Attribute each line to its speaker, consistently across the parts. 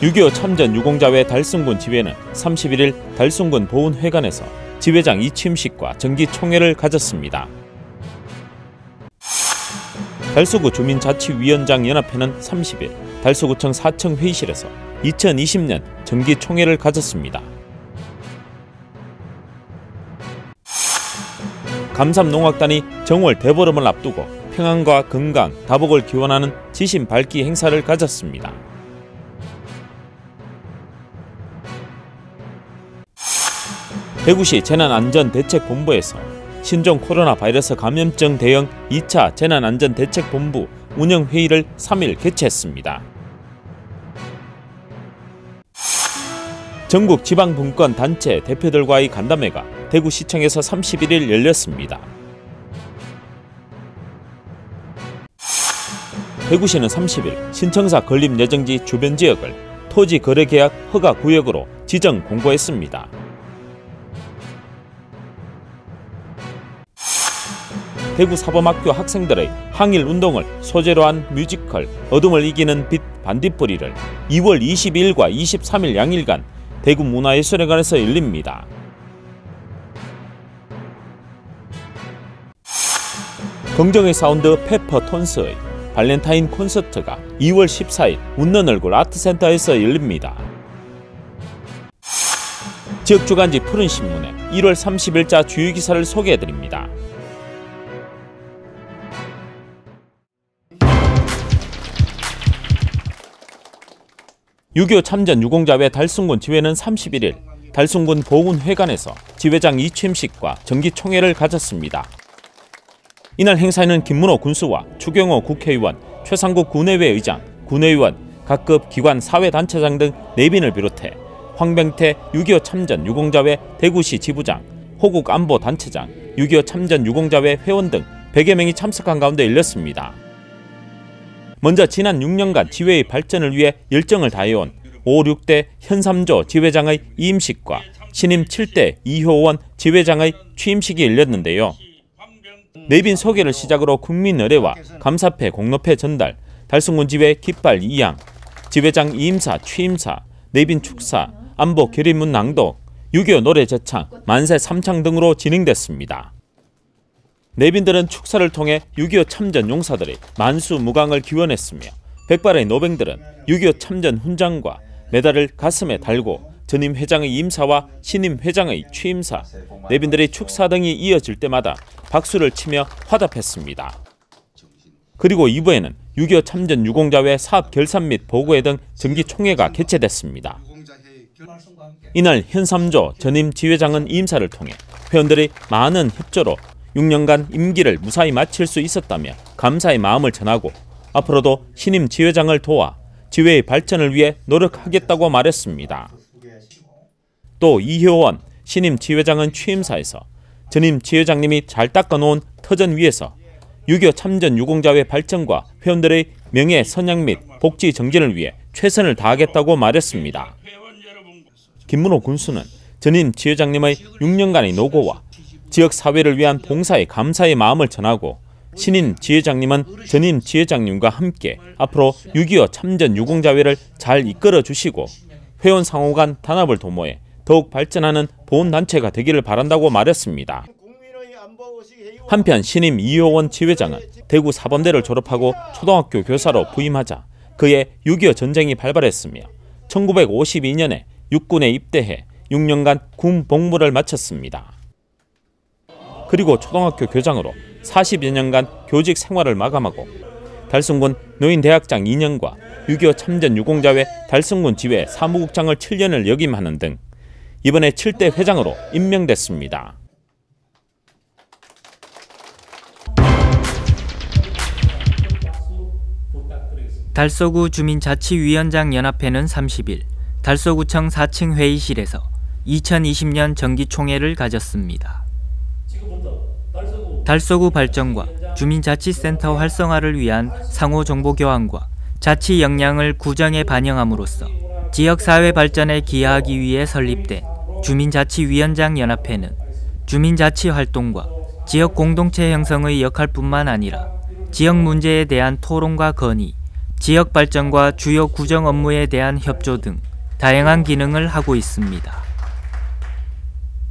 Speaker 1: 6.25 참전 유공자회 달성군 지회는 31일 달성군 보훈회관에서 지회장 이취임식과 정기총회를 가졌습니다. 달서구 주민자치위원장 연합회는 30일 달서구청 4층 회의실에서 2020년 정기총회를 가졌습니다. 감삼농악단이 정월 대보름을 앞두고 평안과 건강, 다복을 기원하는 지신 밝기 행사를 가졌습니다. 대구시 재난안전대책본부에서 신종 코로나 바이러스 감염증 대응 2차 재난안전대책본부 운영회의를 3일 개최했습니다. 전국 지방분권 단체 대표들과의 간담회가 대구시청에서 31일 열렸습니다. 대구시는 30일 신청사 건립 예정지 주변 지역을 토지거래계약 허가구역으로 지정 공고했습니다. 대구사범학교 학생들의 항일운동을 소재로 한 뮤지컬 어둠을 이기는 빛 반딧불이를 2월 22일과 23일 양일간 대구문화예술회관에서 열립니다. 긍정의 사운드 페퍼톤스의 발렌타인 콘서트가 2월 14일 웃는 얼굴 아트센터에서 열립니다. 지역주간지 푸른신문에 1월 30일자 주요 기사를 소개해드립니다. 6.25 참전 유공자회 달성군 지회는 31일 달성군 보훈회관에서 지회장 이취임식과 정기총회를 가졌습니다. 이날 행사에는 김문호 군수와 추경호 국회의원, 최상국 군의회 의장, 군의원, 각급 기관 사회단체장 등 4빈을 비롯해 황병태 6.25 참전 유공자회 대구시 지부장, 호국 안보단체장, 6.25 참전 유공자회 회원 등 100여 명이 참석한 가운데 열렸습니다. 먼저 지난 6년간 지회의 발전을 위해 열정을 다해온 5, 6대 현삼조 지회장의 이임식과 신임 7대 이효원 지회장의 취임식이 열렸는데요. 내빈 소개를 시작으로 국민 의례와 감사패 공로패 전달, 달성군 지회 깃발 이양, 지회장 이임사 취임사, 내빈 축사, 안보 결의문 낭독, 6.25 노래 제창, 만세 삼창 등으로 진행됐습니다. 내빈들은 축사를 통해 6.25 참전 용사들의 만수무강을 기원했으며 백발의 노병들은 6.25 참전 훈장과 메달을 가슴에 달고 전임 회장의 임사와 신임 회장의 취임사, 내빈들의 축사 등이 이어질 때마다 박수를 치며 화답했습니다. 그리고 2부에는 6.25 참전 유공자회 사업 결산 및 보고회 등 정기총회가 개최됐습니다. 이날 현삼조 전임 지회장은 임사를 통해 회원들의 많은 협조로 6년간 임기를 무사히 마칠 수 있었다며 감사의 마음을 전하고 앞으로도 신임 지회장을 도와 지회의 발전을 위해 노력하겠다고 말했습니다. 또 이효원 신임 지회장은 취임사에서 전임 지회장님이 잘 닦아놓은 터전 위에서 6.25 참전 유공자회 발전과 회원들의 명예 선양 및 복지 정진을 위해 최선을 다하겠다고 말했습니다. 김문호 군수는 전임 지회장님의 6년간의 노고와 지역사회를 위한 봉사에 감사의 마음을 전하고 신임 지회장님은 전임 지회장님과 함께 앞으로 6.25 참전 유공자회를 잘 이끌어 주시고 회원 상호 간 단합을 도모해 더욱 발전하는 보훈단체가 되기를 바란다고 말했습니다. 한편 신임 이효원 지회장은 대구 사범대를 졸업하고 초등학교 교사로 부임하자 그의 6.25 전쟁이 발발했으며 1952년에 육군에 입대해 6년간 군 복무를 마쳤습니다. 그리고 초등학교 교장으로 40여 년간 교직 생활을 마감하고 달성군 노인대학장 2년과 6.25 참전 유공자회 달성군 지회 사무국장을 7년을 역임하는 등 이번에 7대 회장으로 임명됐습니다.
Speaker 2: 달서구 주민자치위원장 연합회는 30일 달서구청 4층 회의실에서 2020년 정기총회를 가졌습니다. 달서구 발전과 주민자치센터 활성화를 위한 상호정보 교환과 자치 역량을 구정에 반영함으로써 지역사회 발전에 기여하기 위해 설립된 주민자치위원장 연합회는 주민자치 활동과 지역 공동체 형성의 역할뿐만 아니라 지역 문제에 대한 토론과 건의, 지역 발전과 주요 구정 업무에 대한 협조 등 다양한 기능을 하고 있습니다.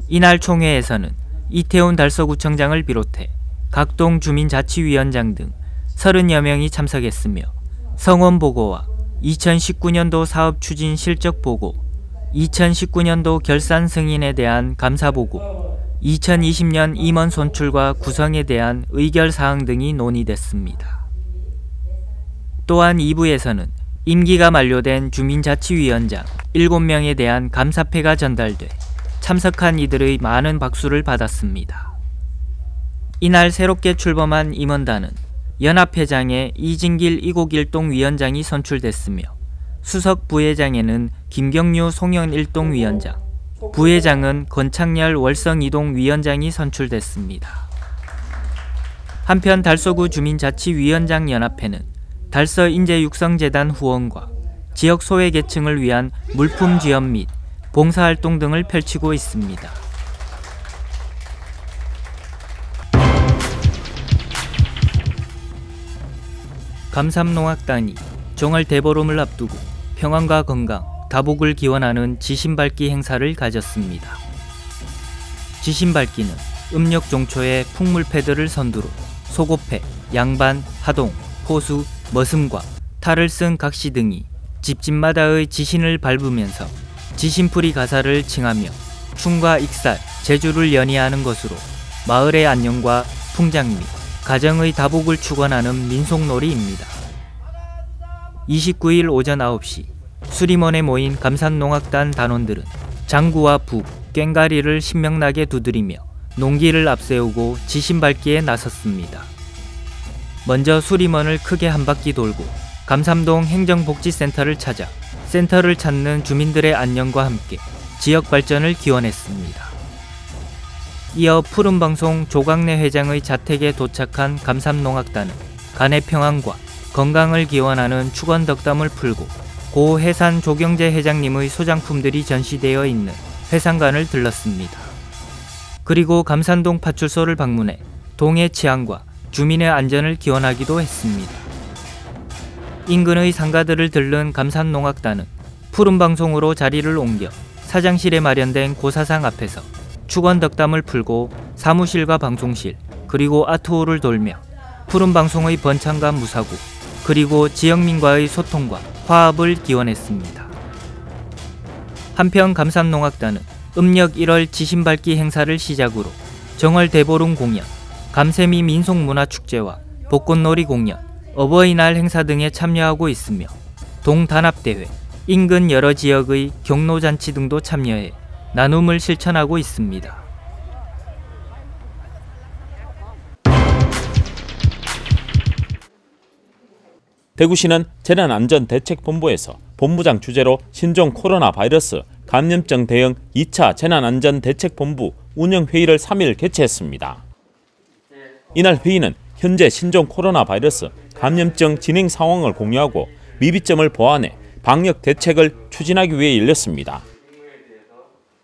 Speaker 2: 이날 총회에서는 이태훈 달서구청장을 비롯해 각동 주민자치위원장 등 30여 명이 참석했으며 성원 보고와 2019년도 사업 추진 실적 보고, 2019년도 결산 승인에 대한 감사 보고, 2020년 임원 선출과 구성에 대한 의결 사항 등이 논의됐습니다. 또한 2부에서는 임기가 만료된 주민자치위원장 7명에 대한 감사패가 전달돼 참석한 이들의 많은 박수를 받았습니다. 이날 새롭게 출범한 임원단은 연합회장에 이진길 이곡일동 위원장이 선출됐으며 수석 부회장에는 김경유 송영 일동 위원장, 부회장은 권창열 월성 이동 위원장이 선출됐습니다. 한편 달서구 주민자치위원장 연합회는 달서인재육성재단 후원과 지역 소외계층을 위한 물품 지원 및 봉사활동 등을 펼치고 있습니다. 감삼농악단이 정월 대보름을 앞두고 평안과 건강, 다복을 기원하는 지신밟기 행사를 가졌습니다. 지신밟기는 음력 종초에 풍물패들을 선두로 소고패, 양반, 하동, 포수, 머슴과 탈을 쓴 각시 등이 집집마다의 지신을 밟으면서 지신풀이 가사를 칭하며 춘과 익살, 제주를 연희하는 것으로 마을의 안녕과 풍장 및 가정의 다복을 축원하는 민속놀이입니다. 29일 오전 9시 수림원에 모인 감산농악단 단원들은 장구와 북, 꽹가리를 신명나게 두드리며 농기를 앞세우고 지신밟기에 나섰습니다. 먼저 수림원을 크게 한 바퀴 돌고 감삼동 행정복지센터를 찾아 센터를 찾는 주민들의 안녕과 함께 지역 발전을 기원했습니다. 이어 푸른방송 조광래 회장의 자택에 도착한 감삼농악단은 간의 평안과 건강을 기원하는 축원 덕담을 풀고 고 해산 조경재 회장님의 소장품들이 전시되어 있는 회상관을 들렀습니다. 그리고 감산동 파출소를 방문해 동해 치안과 주민의 안전을 기원하기도 했습니다. 인근의 상가들을 들른 감산농악단은 푸른방송으로 자리를 옮겨 사장실에 마련된 고사상 앞에서 축원 덕담을 풀고 사무실과 방송실 그리고 아트홀을 돌며 푸른방송의 번창과 무사고 그리고 지역민과의 소통과 화합을 기원했습니다. 한편 감삼농악단은 음력 1월 지신밟기 행사를 시작으로 정월 대보름 공연, 감세미 민속문화축제와 벚꽃놀이 공연, 어버이날 행사 등에 참여하고 있으며 동단합대회, 인근 여러 지역의 경로잔치 등도 참여해 나눔을 실천하고 있습니다.
Speaker 1: 대구시는 재난안전대책본부에서 본부장 주재로 신종 코로나 바이러스 감염증 대응 2차 재난안전대책본부 운영회의를 3일 개최했습니다. 이날 회의는 현재 신종 코로나 바이러스 감염증 진행 상황을 공유하고 미비점을 보완해 방역 대책을 추진하기 위해 열렸습니다.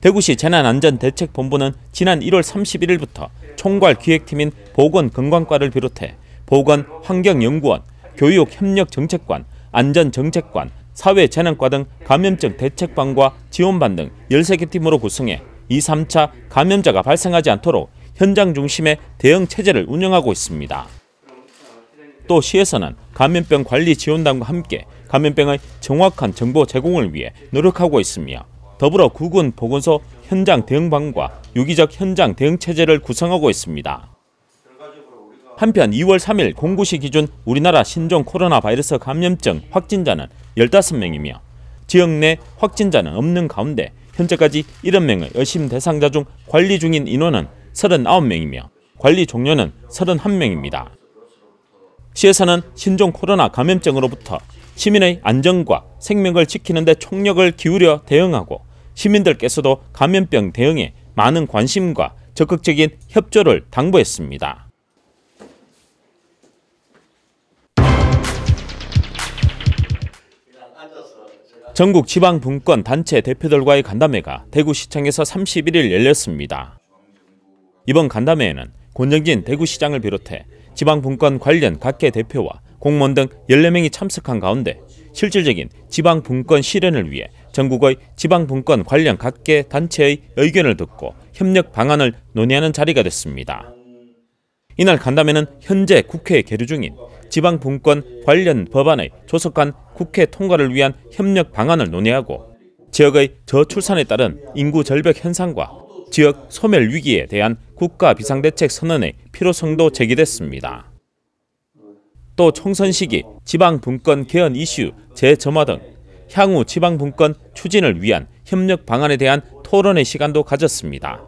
Speaker 1: 대구시 재난안전대책본부는 지난 1월 31일부터 총괄기획팀인 보건건강과를 비롯해 보건환경연구원, 교육협력정책관, 안전정책관, 사회재난과 등 감염증 대책반과 지원반 등 13개 팀으로 구성해 2, 3차 감염자가 발생하지 않도록 현장 중심의 대응 체제를 운영하고 있습니다. 또 시에서는 감염병 관리 지원단과 함께 감염병의 정확한 정보 제공을 위해 노력하고 있으며 더불어 구군 보건소 현장 대응반과 유기적 현장 대응 체제를 구성하고 있습니다. 한편 2월 3일 09시 기준 우리나라 신종 코로나 바이러스 감염증 확진자는 15명이며 지역 내 확진자는 없는 가운데 현재까지 70명의 의심 대상자 중 관리 중인 인원은 39명이며 관리 종료는 31명입니다. 시에서는 신종 코로나 감염증으로부터 시민의 안전과 생명을 지키는 데 총력을 기울여 대응하고 시민들께서도 감염병 대응에 많은 관심과 적극적인 협조를 당부했습니다. 전국 지방분권 단체 대표들과의 간담회가 대구시청에서 31일 열렸습니다. 이번 간담회에는 권정진 대구시장을 비롯해 지방분권 관련 각계 대표와 공무원 등 14명이 참석한 가운데 실질적인 지방분권 실현을 위해 전국의 지방분권 관련 각계 단체의 의견을 듣고 협력 방안을 논의하는 자리가 됐습니다. 이날 간담회는 현재 국회에 계류 중인 지방분권 관련 법안의 조속한 국회 통과를 위한 협력 방안을 논의하고 지역의 저출산에 따른 인구 절벽 현상과 지역 소멸 위기에 대한 국가 비상대책 선언의 필요성도 제기됐습니다. 또 총선 시기 지방분권 개헌 이슈 재점화 등 향후 지방분권 추진을 위한 협력 방안에 대한 토론의 시간도 가졌습니다.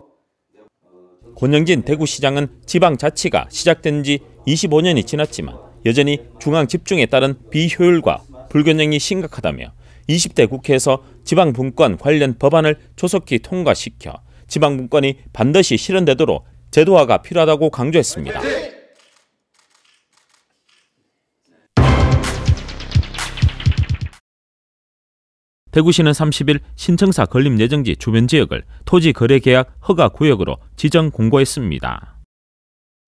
Speaker 1: 권영진 대구시장은 지방자치가 시작된 지 25년이 지났지만 여전히 중앙 집중에 따른 비효율과 불균형이 심각하다며 20대 국회에서 지방분권 관련 법안을 조속히 통과시켜 지방분권이 반드시 실현되도록 제도화가 필요하다고 강조했습니다. 대구시는 30일 신청사 건립 예정지 주변 지역을 토지거래계약 허가구역으로 지정 공고했습니다.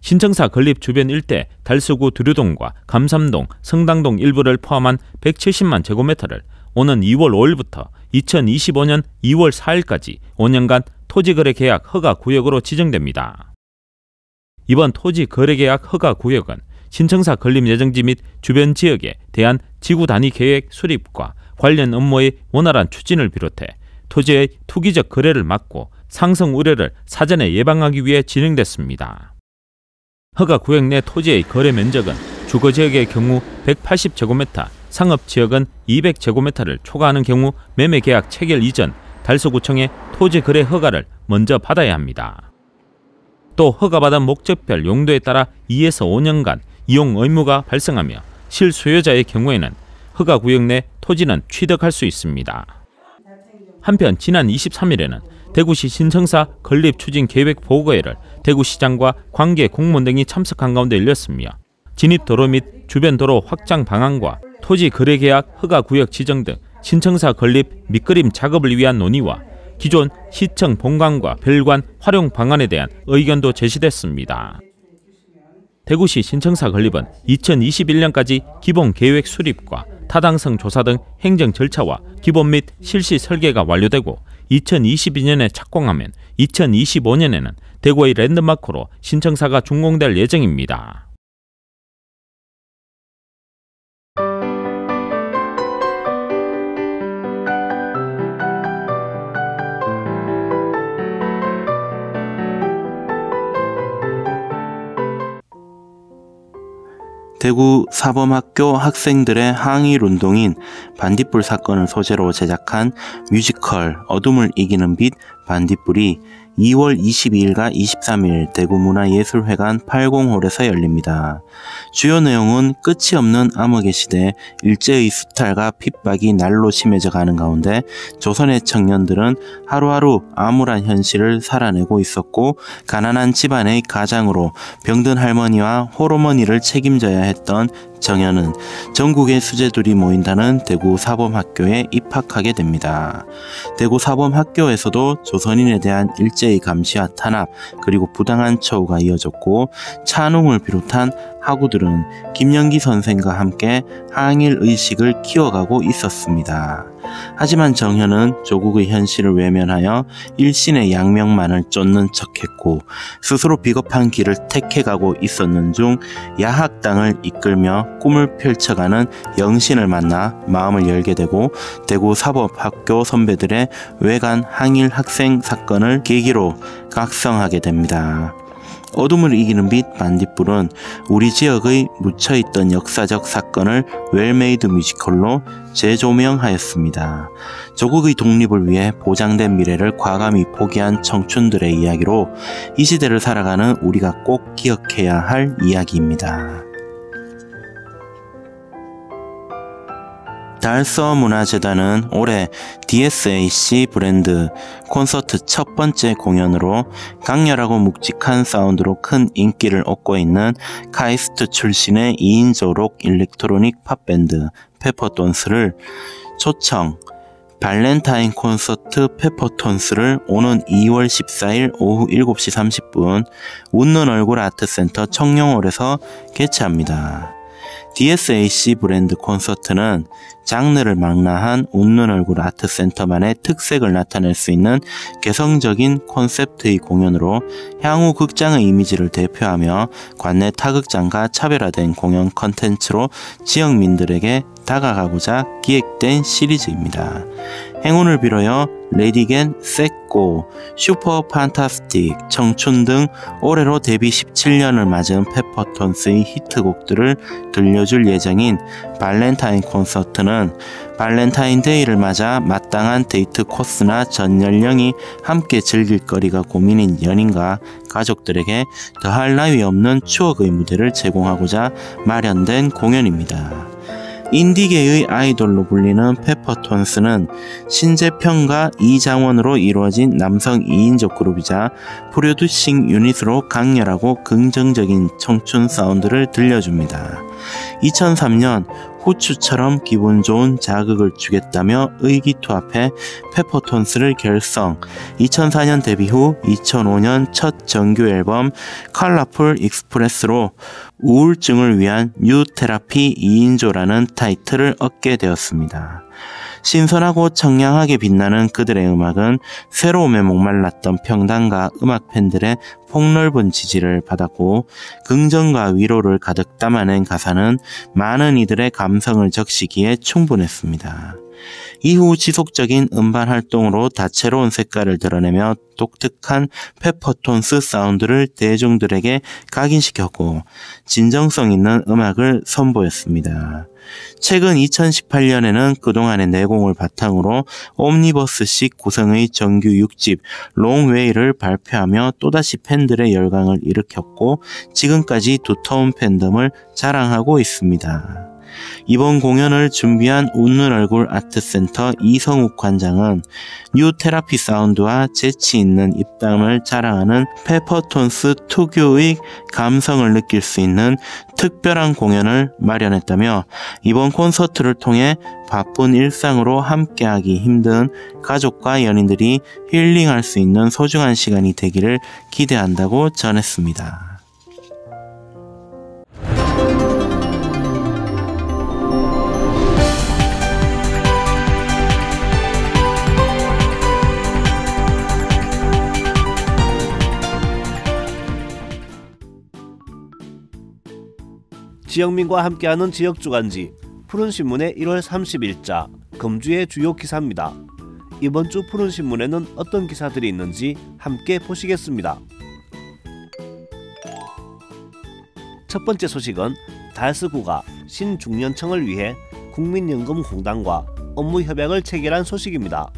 Speaker 1: 신청사 건립 주변 일대 달서구 두류동과 감삼동, 성당동 일부를 포함한 170만 제곱미터를 오는 2월 5일부터 2025년 2월 4일까지 5년간 토지거래계약 허가구역으로 지정됩니다. 이번 토지거래계약 허가구역은 신청사 건립 예정지 및 주변 지역에 대한 지구단위 계획 수립과 관련 업무의 원활한 추진을 비롯해 토지의 투기적 거래를 막고 상승 우려를 사전에 예방하기 위해 진행됐습니다. 허가구역 내 토지의 거래 면적은 주거지역의 경우 180제곱미터, 상업지역은 200제곱미터를 초과하는 경우 매매계약 체결 이전 달서구청에 토지거래 허가를 먼저 받아야 합니다. 또 허가받은 목적별 용도에 따라 2에서 5년간 이용 의무가 발생하며 실수요자의 경우에는 허가구역 내 토지는 취득할 수 있습니다. 한편 지난 23일에는 대구시 신청사 건립 추진 계획 보고회를 대구시장과 관계 공무원 등이 참석한 가운데 열렸으며 진입도로 및 주변 도로 확장 방안과 토지 거래 계약 허가구역 지정 등 신청사 건립 밑그림 작업을 위한 논의와 기존 시청 본관과 별관 활용 방안에 대한 의견도 제시됐습니다. 대구시 신청사 건립은 2021년까지 기본 계획 수립과 타당성 조사 등 행정 절차와 기본 및 실시 설계가 완료되고 2022년에 착공하면 2025년에는 대구의 랜드마크로 신청사가 준공될 예정입니다.
Speaker 3: 대구 사범학교 학생들의 항일운동인 반딧불 사건을 소재로 제작한 뮤지컬 어둠을 이기는 빛 반딧불이 2월 22일과 23일 대구문화예술회관 80홀에서 열립니다. 주요 내용은 끝이 없는 암흑의 시대, 일제의 수탈과 핍박이 날로 심해져 가는 가운데 조선의 청년들은 하루하루 암울한 현실을 살아내고 있었고 가난한 집안의 가장으로 병든 할머니와 홀어머니를 책임져야 했던 정현은 전국의 수재들이 모인다는 대구 사범학교에 입학하게 됩니다. 대구 사범학교에서도 조선인에 대한 일제의 감시와 탄압 그리고 부당한 처우가 이어졌고 찬웅을 비롯한 학우들은 김영기 선생과 함께 항일 의식을 키워가고 있었습니다. 하지만 정현은 조국의 현실을 외면하여 일신의 양명만을 쫓는 척했고 스스로 비겁한 길을 택해가고 있었는 중 야학당을 이끌며 꿈을 펼쳐가는 영신을 만나 마음을 열게 되고 대구 사법학교 선배들의 외관 항일 학생 사건을 계기로 각성하게 됩니다. 어둠을 이기는 빛 반딧불은 우리 지역의 묻혀있던 역사적 사건을 웰메이드 뮤지컬로 재조명하였습니다. 조국의 독립을 위해 보장된 미래를 과감히 포기한 청춘들의 이야기로 이 시대를 살아가는 우리가 꼭 기억해야 할 이야기입니다. 달서문화재단은 올해 DSAC 브랜드 콘서트 첫 번째 공연으로 강렬하고 묵직한 사운드로 큰 인기를 얻고 있는 카이스트 출신의 2인조 록 일렉트로닉 팝밴드 페퍼톤스를 초청 발렌타인 콘서트 페퍼톤스를 오는 2월 14일 오후 7시 30분 웃는 얼굴 아트센터 청룡홀에서 개최합니다. DSAC 브랜드 콘서트는 장르를 망라한 웃는 얼굴 아트센터만의 특색을 나타낼 수 있는 개성적인 콘셉트의 공연으로 향후 극장의 이미지를 대표하며 관내 타극장과 차별화된 공연 컨텐츠로 지역민들에게 다가가고자 기획된 시리즈입니다. 행운을 빌어요, 레디겐, 섹고, 슈퍼 판타스틱, 청춘 등 올해로 데뷔 17년을 맞은 페퍼톤스의 히트곡들을 들려줄 예정인 발렌타인 콘서트는 발렌타인데이를 맞아 마땅한 데이트 코스나 전 연령이 함께 즐길 거리가 고민인 연인과 가족들에게 더할 나위 없는 추억의 무대를 제공하고자 마련된 공연입니다. 인디계의 아이돌로 불리는 페퍼톤스는 신재평과 이장원으로 이루어진 남성 2인조 그룹이자 프로듀싱 유닛으로 강렬하고 긍정적인 청춘 사운드를 들려줍니다. 2003년 후추처럼 기분 좋은 자극을 주겠다며 의기투합해 페퍼톤스를 결성, 2004년 데뷔 후 2005년 첫 정규 앨범 컬러풀 익스프레스로 우울증을 위한 뉴 테라피 2인조라는 타이틀을 얻게 되었습니다. 신선하고 청량하게 빛나는 그들의 음악은 새로움에 목말랐던 평단과 음악 팬들의 폭넓은 지지를 받았고, 긍정과 위로를 가득 담아낸 가사는 많은 이들의 감성을 적시기에 충분했습니다. 이후 지속적인 음반 활동으로 다채로운 색깔을 드러내며 독특한 페퍼톤스 사운드를 대중들에게 각인시켰고 진정성 있는 음악을 선보였습니다. 최근 2018년에는 그동안의 내공을 바탕으로 옴니버스식 구성의 정규 6집 롱웨이를 발표하며 또다시 팬들의 열광을 일으켰고 지금까지 두터운 팬덤을 자랑하고 있습니다. 이번 공연을 준비한 웃는 얼굴 아트센터 이성욱 관장은 뉴 테라피 사운드와 재치 있는 입담을 자랑하는 페퍼톤스 특유의 감성을 느낄 수 있는 특별한 공연을 마련했다며, 이번 콘서트를 통해 바쁜 일상으로 함께하기 힘든 가족과 연인들이 힐링할 수 있는 소중한 시간이 되기를 기대한다고 전했습니다.
Speaker 4: 지역민과 함께하는 지역주간지 푸른신문의 1월 30일자 금주의 주요 기사입니다. 이번 주 푸른신문에는 어떤 기사들이 있는지 함께 보시겠습니다. 첫 번째 소식은 달서구가 신중년층을 위해 국민연금공단과 업무협약을 체결한 소식입니다.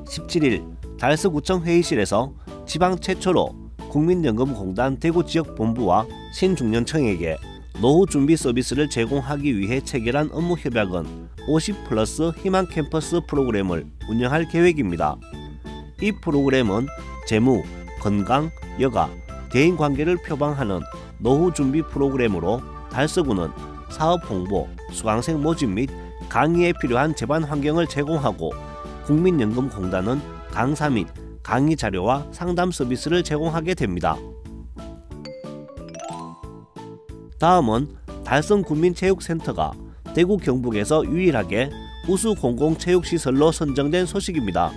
Speaker 4: 17일 달서구청 회의실에서 지방 최초로 국민연금공단 대구지역본부와 신중년층에게 노후 준비 서비스를 제공하기 위해 체결한 업무협약은 50+ 희망 캠퍼스 프로그램을 운영할 계획입니다. 이 프로그램은 재무, 건강, 여가, 대인관계를 표방하는 노후 준비 프로그램으로 달서구는 사업 홍보, 수강생 모집 및 강의에 필요한 제반 환경을 제공하고, 국민연금공단은 강사 및 강의 자료와 상담 서비스를 제공하게 됩니다. 다음은 달성군민체육센터가 대구 경북에서 유일하게 우수 공공체육시설로 선정된 소식입니다.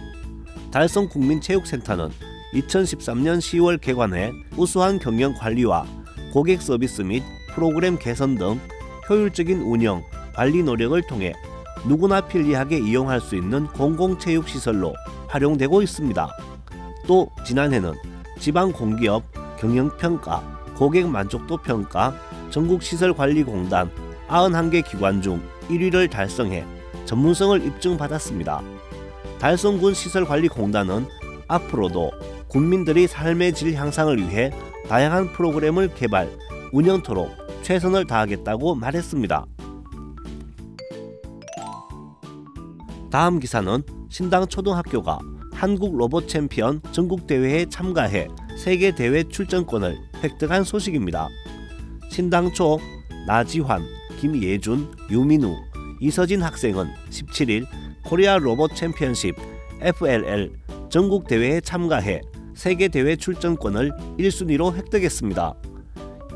Speaker 4: 달성국민체육센터는 2013년 10월 개관해 우수한 경영관리와 고객 서비스 및 프로그램 개선 등 효율적인 운영, 관리 노력을 통해 누구나 편리하게 이용할 수 있는 공공체육시설로 활용되고 있습니다. 또 지난해는 지방공기업 경영평가, 고객만족도평가, 전국시설관리공단 91개 기관 중 1위를 달성해 전문성을 입증받았습니다. 달성군 시설관리공단은 앞으로도 군민들의 삶의 질 향상을 위해 다양한 프로그램을 개발, 운영토록 최선을 다하겠다고 말했습니다. 다음 기사는 신당초등학교가 한국로봇챔피언 전국대회에 참가해 세계대회 출전권을 획득한 소식입니다. 신당초 나지환, 김예준, 유민우, 이서진 학생은 17일 코리아 로봇 챔피언십 FLL 전국대회에 참가해 세계대회 출전권을 1순위로 획득했습니다.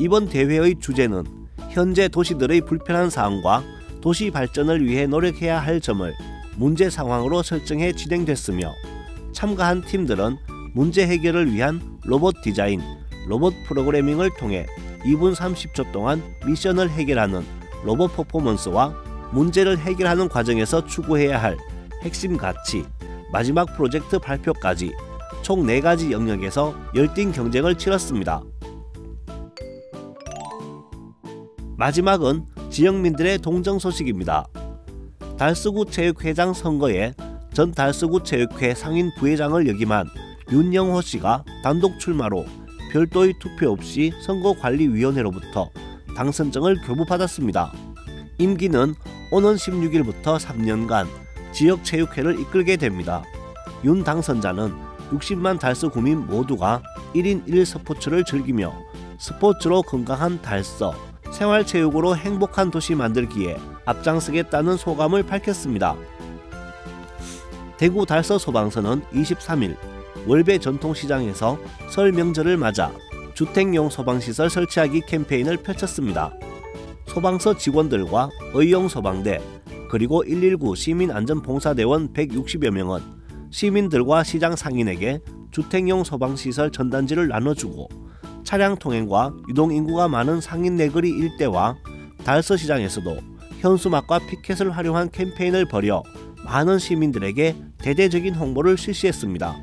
Speaker 4: 이번 대회의 주제는 현재 도시들의 불편한 사항과 도시 발전을 위해 노력해야 할 점을 문제 상황으로 설정해 진행됐으며 참가한 팀들은 문제 해결을 위한 로봇 디자인, 로봇 프로그래밍을 통해 2분 30초 동안 미션을 해결하는 로봇 퍼포먼스와 문제를 해결하는 과정에서 추구해야 할 핵심 가치, 마지막 프로젝트 발표까지 총 4가지 영역에서 열띤 경쟁을 치렀습니다. 마지막은 지역민들의 동정 소식입니다. 달서구 체육회장 선거에 전 달서구 체육회 상인 부회장을 역임한 윤영호 씨가 단독 출마로 별도의 투표 없이 선거관리위원회로부터 당선증을 교부받았습니다. 임기는 오는 16일부터 3년간 지역체육회를 이끌게 됩니다. 윤 당선자는 60만 달서 구민 모두가 1인 1스포츠를 즐기며 스포츠로 건강한 달서, 생활체육으로 행복한 도시 만들기에 앞장서겠다는 소감을 밝혔습니다. 대구 달서 소방서는 23일 월배 전통시장에서 설 명절을 맞아 주택용 소방시설 설치하기 캠페인을 펼쳤습니다. 소방서 직원들과 의용소방대 그리고 119 시민안전봉사대원 160여 명은 시민들과 시장 상인에게 주택용 소방시설 전단지를 나눠주고 차량 통행과 유동인구가 많은 상인 내거리 일대와 달서시장에서도 현수막과 피켓을 활용한 캠페인을 벌여 많은 시민들에게 대대적인 홍보를 실시했습니다.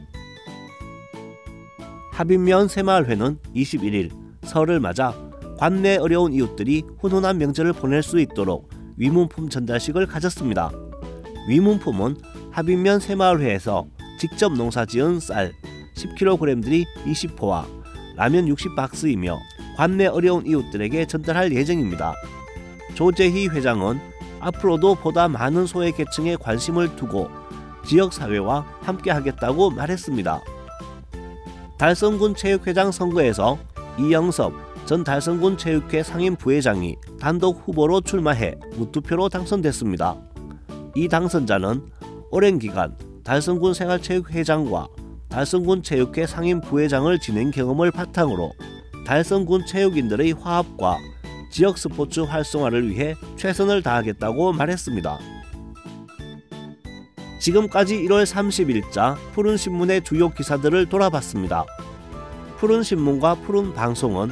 Speaker 4: 하빈면 새마을회는 21일 설을 맞아 관내 어려운 이웃들이 훈훈한 명절을 보낼 수 있도록 위문품 전달식을 가졌습니다. 위문품은 하빈면 새마을회에서 직접 농사지은 쌀 10kg들이 20포와 라면 60박스이며 관내 어려운 이웃들에게 전달할 예정입니다. 조재희 회장은 앞으로도 보다 많은 소외계층에 관심을 두고 지역사회와 함께하겠다고 말했습니다. 달성군 체육회장 선거에서 이영섭 전 달성군 체육회 상임 부회장이 단독 후보로 출마해 무투표로 당선됐습니다. 이 당선자는 오랜 기간 달성군 생활체육회장과 달성군 체육회 상임 부회장을 지낸 경험을 바탕으로 달성군 체육인들의 화합과 지역 스포츠 활성화를 위해 최선을 다하겠다고 말했습니다. 지금까지 1월 30일자 푸른신문의 주요 기사들을 돌아봤습니다. 푸른신문과 푸른방송은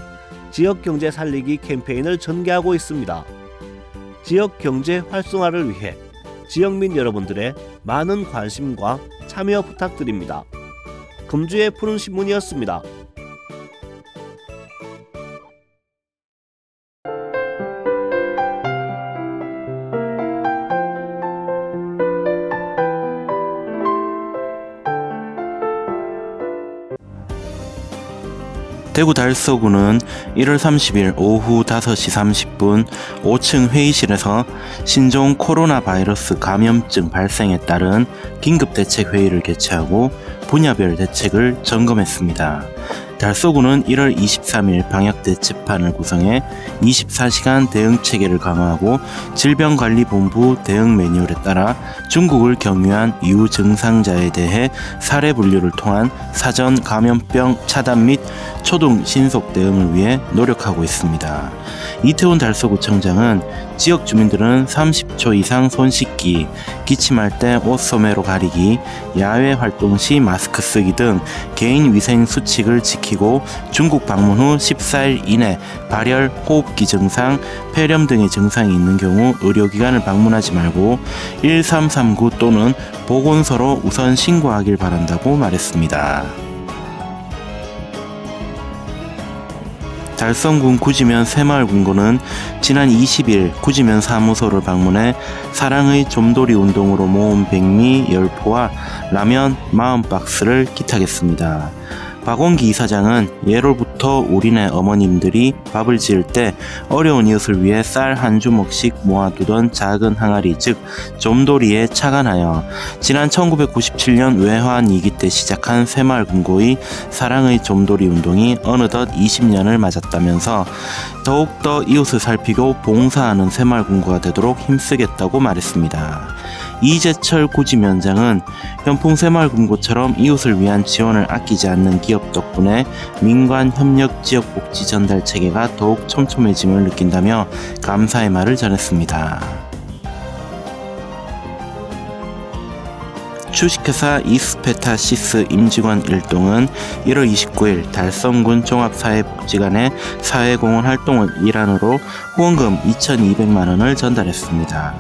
Speaker 4: 지역경제 살리기 캠페인을 전개하고 있습니다. 지역경제 활성화를 위해 지역민 여러분들의 많은 관심과 참여 부탁드립니다. 금주의 푸른신문이었습니다.
Speaker 3: 대구 달서구는 1월 30일 오후 5시 30분 5층 회의실에서 신종 코로나 바이러스 감염증 발생에 따른 긴급대책회의를 개최하고 분야별 대책을 점검했습니다. 달서구는 1월 23일 방역대책판을 구성해 24시간 대응체계를 강화하고 질병관리본부 대응 매뉴얼에 따라 중국을 경유한 유증상자에 대해 사례 분류를 통한 사전 감염병 차단 및 초동 신속 대응을 위해 노력하고 있습니다. 이태원 달서구청장은 지역 주민들은 30초 이상 손 씻기, 기침할 때 옷 소매로 가리기, 야외 활동 시 마스크 쓰기 등 개인 위생 수칙을 지키고 중국 방문 후 14일 이내 발열, 호흡기 증상, 폐렴 등의 증상이 있는 경우 의료기관을 방문하지 말고 1339 또는 보건소로 우선 신고하길 바란다고 말했습니다. 달성군 구지면 새마을군고는 지난 20일 구지면 사무소를 방문해 사랑의 좀돌이 운동으로 모은 백미 10포와 라면 40박스를 기탁했습니다. 박원기 이사장은 예로부터 우리네 어머님들이 밥을 지을 때 어려운 이웃을 위해 쌀 한 주먹씩 모아두던 작은 항아리 즉 좀돌이에 착안하여 지난 1997년 외환 위기 때 시작한 새마을금고의 사랑의 좀돌이 운동이 어느덧 20년을 맞았다면서 더욱더 이웃을 살피고 봉사하는 새마을금고가 되도록 힘쓰겠다고 말했습니다. 이재철 구지위원장은 현풍새마을금고처럼 이웃을 위한 지원을 아끼지 않는 기업 덕분에 민관 협력 지역복지 전달 체계가 더욱 촘촘해짐을 느낀다며 감사의 말을 전했습니다. 주식회사 이스페타시스 임직원 일동은 1월 29일 달성군 종합사회복지관에 사회공헌 활동을 일환으로 후원금 2,200만원을 전달했습니다.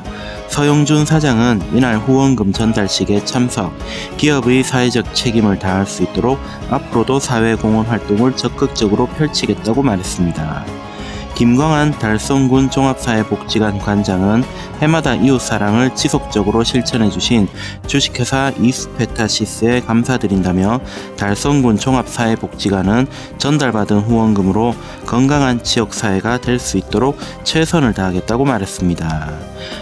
Speaker 3: 서용준 사장은 이날 후원금 전달식에 참석, 기업의 사회적 책임을 다할 수 있도록 앞으로도 사회공헌 활동을 적극적으로 펼치겠다고 말했습니다. 김광한 달성군 종합사회복지관 관장은 해마다 이웃사랑을 지속적으로 실천해주신 주식회사 이스페타시스에 감사드린다며 달성군 종합사회복지관은 전달받은 후원금으로 건강한 지역사회가 될 수 있도록 최선을 다하겠다고 말했습니다.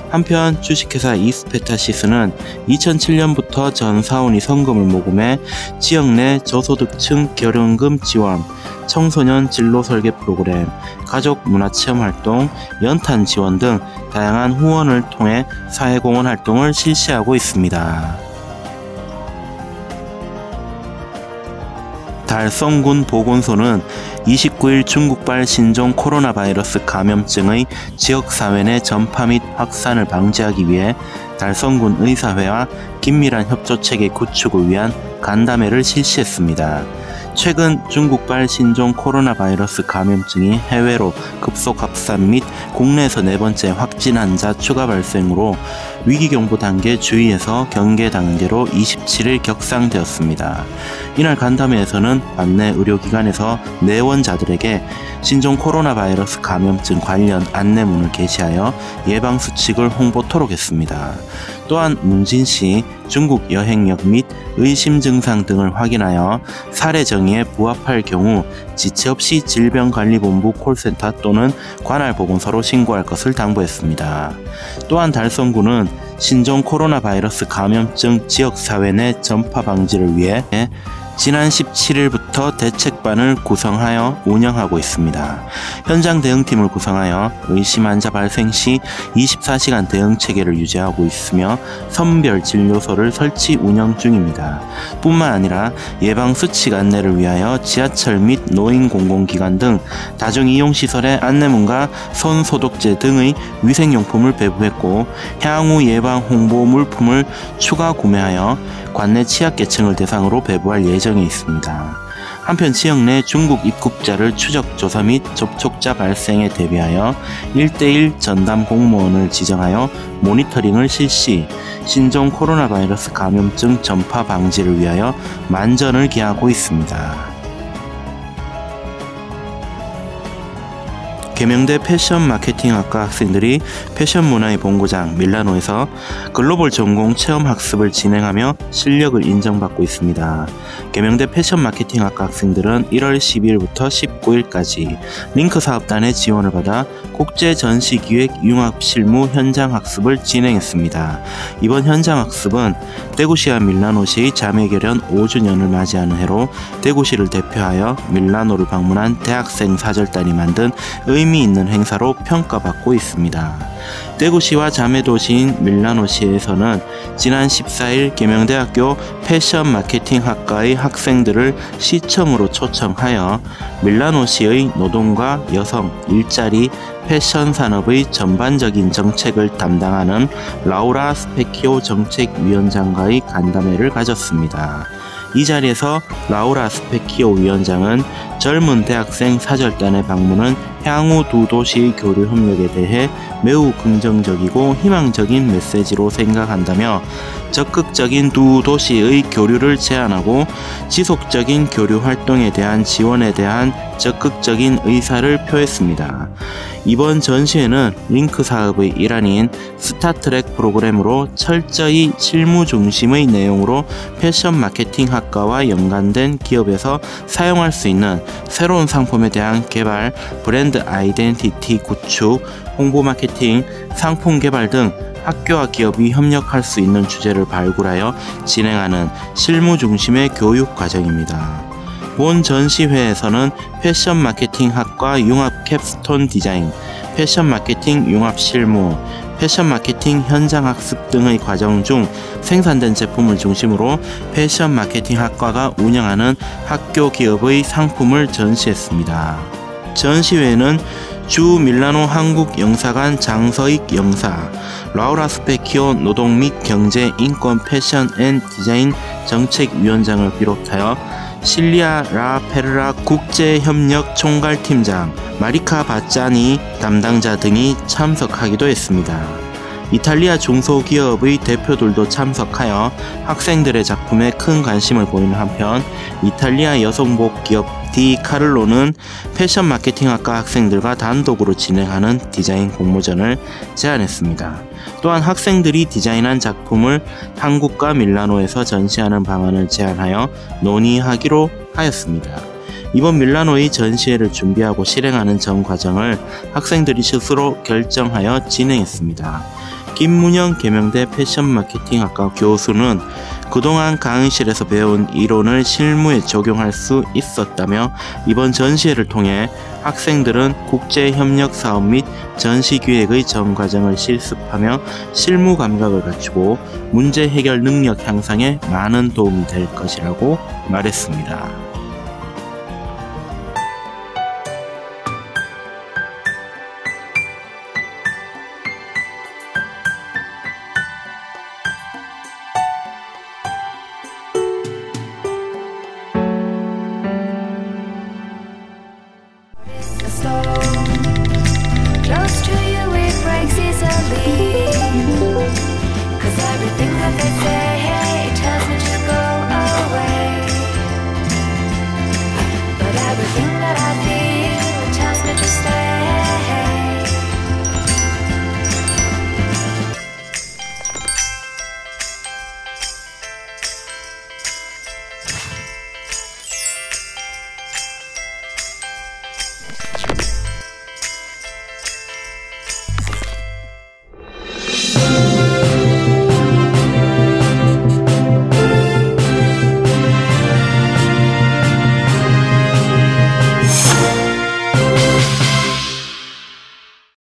Speaker 3: 한편 주식회사 이스페타시스는 2007년부터 전 사원이 성금을 모금해 지역 내 저소득층 결혼금 지원, 청소년 진로 설계 프로그램, 가족 문화체험 활동, 연탄 지원 등 다양한 후원을 통해 사회공헌 활동을 실시하고 있습니다. 달성군 보건소는 29일 중국발 신종 코로나 바이러스 감염증의 지역사회 내 전파 및 확산을 방지하기 위해 달성군 의사회와 긴밀한 협조체계 구축을 위한 간담회를 실시했습니다. 최근 중국발 신종 코로나 바이러스 감염증이 해외로 급속 확산 및 국내에서 4번째 확진 환자 추가 발생으로 위기경보 단계 주의에서 경계 단계로 27일 격상되었습니다. 이날 간담회에서는 관내 의료기관에서 내원자들에게 신종 코로나 바이러스 감염증 관련 안내문을 게시하여 예방수칙을 홍보토록 했습니다. 또한 문진시 중국 여행력 및 의심 증상 등을 확인하여 사례 정의에 부합할 경우 지체 없이 질병관리본부 콜센터 또는 관할 보건소로 신고할 것을 당부했습니다. 또한 달성군은 신종 코로나 바이러스 감염증 지역사회 내 전파 방지를 위해 지난 17일부터 대책반을 구성하여 운영하고 있습니다. 현장 대응팀을 구성하여 의심 환자 발생 시 24시간 대응 체계를 유지하고 있으며 선별 진료소를 설치 운영 중입니다. 뿐만 아니라 예방수칙 안내를 위하여 지하철 및 노인공공기관 등 다중이용시설의 안내문과 손소독제 등의 위생용품을 배부했고 향후 예방 홍보 물품을 추가 구매하여 관내 취약계층을 대상으로 배부할 예정에 있습니다. 한편 지역 내 중국 입국자를 추적 조사 및 접촉자 발생에 대비하여 1:1 전담 공무원을 지정하여 모니터링을 실시, 신종 코로나 바이러스 감염증 전파 방지를 위하여 만전을 기하고 있습니다. 계명대 패션 마케팅학과 학생들이 패션 문화의 본고장 밀라노에서 글로벌 전공 체험 학습을 진행하며 실력을 인정받고 있습니다. 계명대 패션 마케팅학과 학생들은 1월 12일부터 19일까지 링크 사업단의 지원을 받아 국제 전시기획 융합 실무 현장 학습을 진행했습니다. 이번 현장 학습은 대구시와 밀라노시의 자매결연 5주년을 맞이하는 해로 대구시를 대표하여 밀라노를 방문한 대학생 사절단이 만든 의미 있는 행사로 평가받고 있습니다. 대구시와 자매도시인 밀라노시에서는 지난 14일 계명대학교 패션 마케팅 학과의 학생들을 시청으로 초청하여 밀라노시의 노동과 여성, 일자리, 패션 산업의 전반적인 정책을 담당하는 라우라 스페키오 정책위원장과의 간담회를 가졌습니다. 이 자리에서 라우라 스페키오 위원장은 젊은 대학생 사절단의 방문은 향후 두 도시의 교류 협력에 대해 매우 긍정적이고 희망적인 메시지로 생각한다며 적극적인 두 도시의 교류를 제안하고 지속적인 교류 활동에 대한 지원에 대한 적극적인 의사를 표했습니다. 이번 전시회는 링크 사업의 일환인 스타트랙 프로그램으로 철저히 실무 중심의 내용으로 패션 마케팅 학과와 연관된 기업에서 사용할 수 있는 새로운 상품에 대한 개발, 브랜드 아이덴티티 구축, 홍보 마케팅, 상품 개발 등 학교와 기업이 협력할 수 있는 주제를 발굴하여 진행하는 실무 중심의 교육 과정입니다. 본 전시회에서는 패션 마케팅 학과 융합 캡스톤 디자인, 패션 마케팅 융합 실무, 패션 마케팅 현장 학습 등의 과정 중 생산된 제품을 중심으로 패션 마케팅 학과가 운영하는 학교 기업의 상품을 전시했습니다. 전시회에는 주 밀라노 한국 영사관 장서익 영사, 라우라 스페키오 노동 및 경제 인권 패션 앤 디자인 정책위원장을 비롯하여 실리아 라 페르라 국제협력 총괄팀장, 마리카 바짜니 담당자 등이 참석하기도 했습니다. 이탈리아 중소기업의 대표들도 참석하여 학생들의 작품에 큰 관심을 보이는 한편 이탈리아 여성복 기업 디 카를로는 패션 마케팅학과 학생들과 단독으로 진행하는 디자인 공모전을 제안했습니다. 또한 학생들이 디자인한 작품을 한국과 밀라노에서 전시하는 방안을 제안하여 논의하기로 하였습니다. 이번 밀라노의 전시회를 준비하고 실행하는 전 과정을 학생들이 스스로 결정하여 진행했습니다. 김문영 계명대 패션 마케팅학과 교수는 그동안 강의실에서 배운 이론을 실무에 적용할 수 있었다며 이번 전시회를 통해 학생들은 국제협력 사업 및 전시기획의 전 과정을 실습하며 실무 감각을 갖추고 문제 해결 능력 향상에 많은 도움이 될 것이라고 말했습니다.